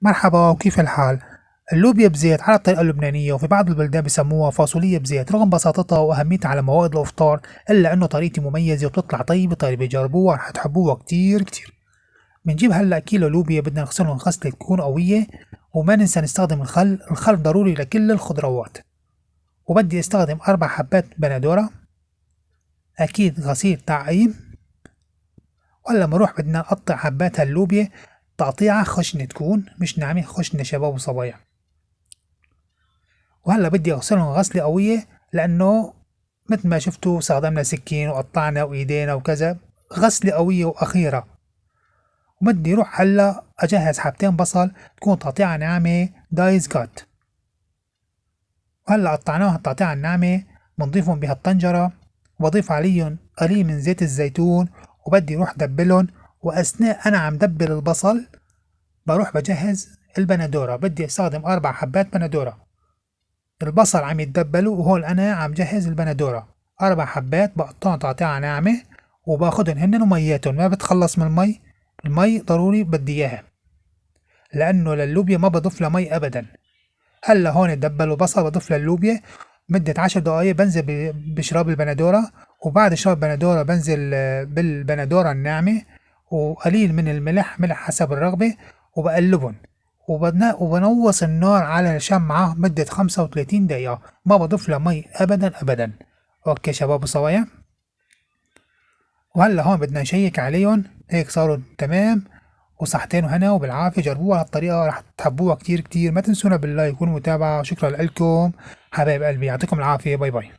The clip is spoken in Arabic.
مرحبا وكيف الحال؟ اللوبيا بزيت على الطريقة اللبنانية، وفي بعض البلدان بسموها فاصوليا بزيت. رغم بساطتها وأهميتها على موائد الإفطار إلا إنه طريقتي مميزة وبتطلع طيبة. جربوها رح تحبوها كتير. بنجيب هلا كيلو لوبيا، بدنا نغسلهم غسلة تكون قوية، وما ننسى نستخدم الخل ضروري لكل الخضروات. وبدي استخدم 4 حبات بندورة، أكيد غسيل تعقيم. وهلا بنروح بدنا نقطع حبات هاللوبيا تقطيعة خشنة، تكون مش ناعمة، خشنة شباب وصبايا. وهلا بدي اغسلهم غسلة قوية، لأنه مثل ما شفتوا استخدمنا سكين وقطعنا وإيدينا وكذا. غسلة قوية وأخيرة. وبدي روح هلا أجهز حبتين بصل تكون تقطيعة ناعمة دايز كات. وهلا قطعناهم التقطيعة الناعمة، بنضيفهم بهالطنجرة، وبضيف عليهم قليل من زيت الزيتون، وبدي روح دبلهم. وأثناء أنا عم دبل البصل بروح بجهز البندورة. بدي استخدم 4 حبات بندورة. البصل عم يتدبلوا وهون أنا عم جهز البندورة. 4 حبات بقطعهم تقطيعة ناعمة، وباخدن هنن ومياتن، ما بتخلص من المي ضروري بدي إياها، لأنه للوبيا ما بضيف لها مي أبدا. هلا هون دبلوا بصل، بضيف للوبيا مدة 10 دقايق، بنزل بشراب البندورة. وبعد شرب البندورة بنزل بالبندورة الناعمة، وقليل من الملح، ملح حسب الرغبة، وبقلبهم. وبنوص النار على شمعة مدة 35 دقيقة، ما بضيف له مي أبدا. أوكي شباب وصوايا. وهلا هون بدنا نشيك عليهم، هيك صاروا تمام وصحتين وهنا وبالعافية. جربوها هالطريقة رح تحبوها كتير. ما تنسونا باللايك والمتابعة. شكرا لكم حبايب قلبي، يعطيكم العافية. باي باي.